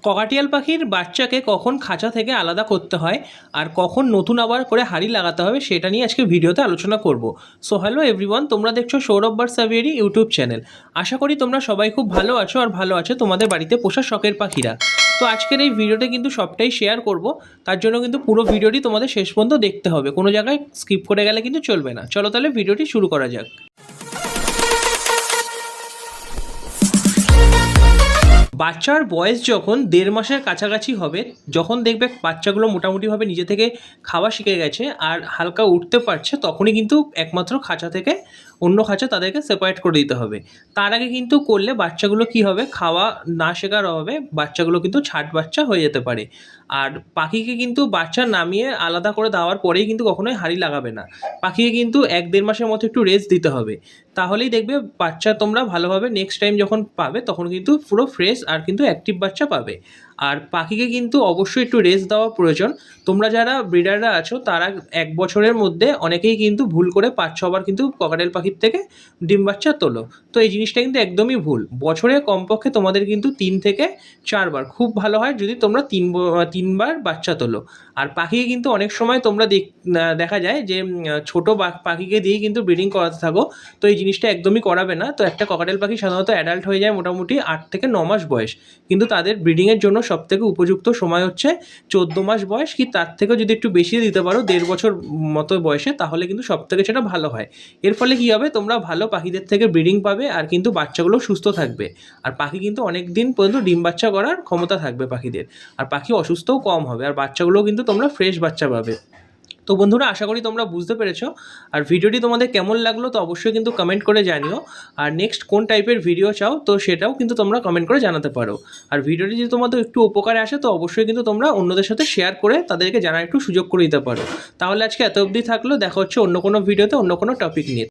ককাটিয়াল পাখির বাচ্চাকে কখন খাঁচা থেকে আলাদা করতে হয় আর কখন নতুন আবার করে হাঁড়ি লাগাতে হবে সেটা নিয়ে আজকে ভিডিওতে আলোচনা করব। সো হ্যালো এভরিওয়ান, তোমরা দেখছো সৌরভ বার্ড সাভিয়েরি ইউটিউব চ্যানেল। আশা করি তোমরা সবাই খুব ভালো আছো আর ভালো আছে তোমাদের বাড়িতে পোষা শখের পাখিরা। তো আজকের এই ভিডিওতে কিন্তু সবটাই শেয়ার করব, তার জন্য কিন্তু পুরো ভিডিওটি তোমাদের শেষ পর্যন্ত দেখতে হবে, কোনো জায়গায় স্কিপ করে গেলে কিন্তু চলবে না। চলো তাহলে ভিডিওটি শুরু করা যাক। বাচ্চার বয়স যখন 1.5 মাসের কাছাকাছি হবে, যখন দেখবে বাচ্চাগুলো মোটামুটিভাবে নিজে থেকে খাওয়া শিখে গেছে আর হালকা উঠতে পারছে, তখনই কিন্তু একমাত্র খাঁচা থেকে অন্য খাঁচা তাদেরকে সেপারেট করে দিতে হবে। তার আগে কিন্তু করলে বাচ্চাগুলো কি হবে, খাওয়া না শেখার অভাবে বাচ্চাগুলো কিন্তু ছাট বাচ্চা হয়ে যেতে পারে। আর পাখিকে কিন্তু বাচ্চা নামিয়ে আলাদা করে দেওয়ার পরেই কিন্তু কখনোই হাঁড়ি লাগাবে না। পাখিকে কিন্তু 1-1.5 মাসের মতো একটু রেস্ট দিতে হবে, তাহলেই দেখবে বাচ্চা তোমরা ভালোভাবে নেক্সট টাইম যখন পাবে তখন কিন্তু পুরো ফ্রেশ আর কিন্তু অ্যাক্টিভ বাচ্চা পাবে। আর পাখিকে কিন্তু অবশ্যই একটু রেস্ট দেওয়া প্রয়োজন। তোমরা যারা ব্রিডাররা আছো তারা 1 বছরের মধ্যে অনেকেই কিন্তু ভুল করে 5-6 বার কিন্তু ককাটেল পাখির থেকে ডিম বাচ্চা তোলো। তো এই জিনিসটা কিন্তু একদমই ভুল। বছরে কমপক্ষে তোমাদের কিন্তু 3 থেকে 4 বার, খুব ভালো হয় যদি তোমরা 3 বার বাচ্চা তোলো। আর পাখিকে কিন্তু অনেক সময় তোমরা দেখা যায় যে ছোটো পাখিকে দিয়েই কিন্তু ব্রিডিং করাতে থাকো। তো এই জিনিসটা একদমই করাবে না। তো একটা ককাটেল পাখি সাধারণত অ্যাডাল্ট হয়ে যায় মোটামুটি 8 থেকে 9 মাস বয়স, কিন্তু তাদের ব্রিডিংয়ের জন্য সবথেকে উপযুক্ত সময় হচ্ছে 14 মাস বয়স, কি তার থেকেও যদি একটু বেশি দিতে পারো 1.5 বছর মতো বয়সে, তাহলে কিন্তু সবথেকে সেটা ভালো হয়। এর ফলে কী হবে, তোমরা ভালো পাখিদের থেকে ব্রিডিং পাবে আর কিন্তু বাচ্চাগুলো সুস্থ থাকবে। আর পাখি কিন্তু অনেক দিন পর্যন্ত ডিম বাচ্চা করার ক্ষমতা থাকবে পাখিদের, আর পাখি অসুস্থও কম হবে, আর বাচ্চাগুলোও কিন্তু তোমরা ফ্রেশ বাচ্চা পাবে। তো বন্ধুরা, আশা করি তোমরা বুঝতে পেরেছো। আর ভিডিওটি তোমাদের কেমন লাগলো তো অবশ্যই কিন্তু কমেন্ট করে জানিও। আর নেক্সট কোন টাইপের ভিডিও চাও তো সেটাও কিন্তু তোমরা কমেন্ট করে জানাতে পারো। আর ভিডিওটি যদি তোমাদের একটু উপকারে আসে তো অবশ্যই কিন্তু তোমরা অন্যদের সাথে শেয়ার করে তাদেরকে জানার একটু সুযোগ করে দিতে পারো। তাহলে আজকে এত অবধি থাকলো, দেখা হচ্ছে অন্য কোনো ভিডিওতে অন্য কোনো টপিক নিয়ে।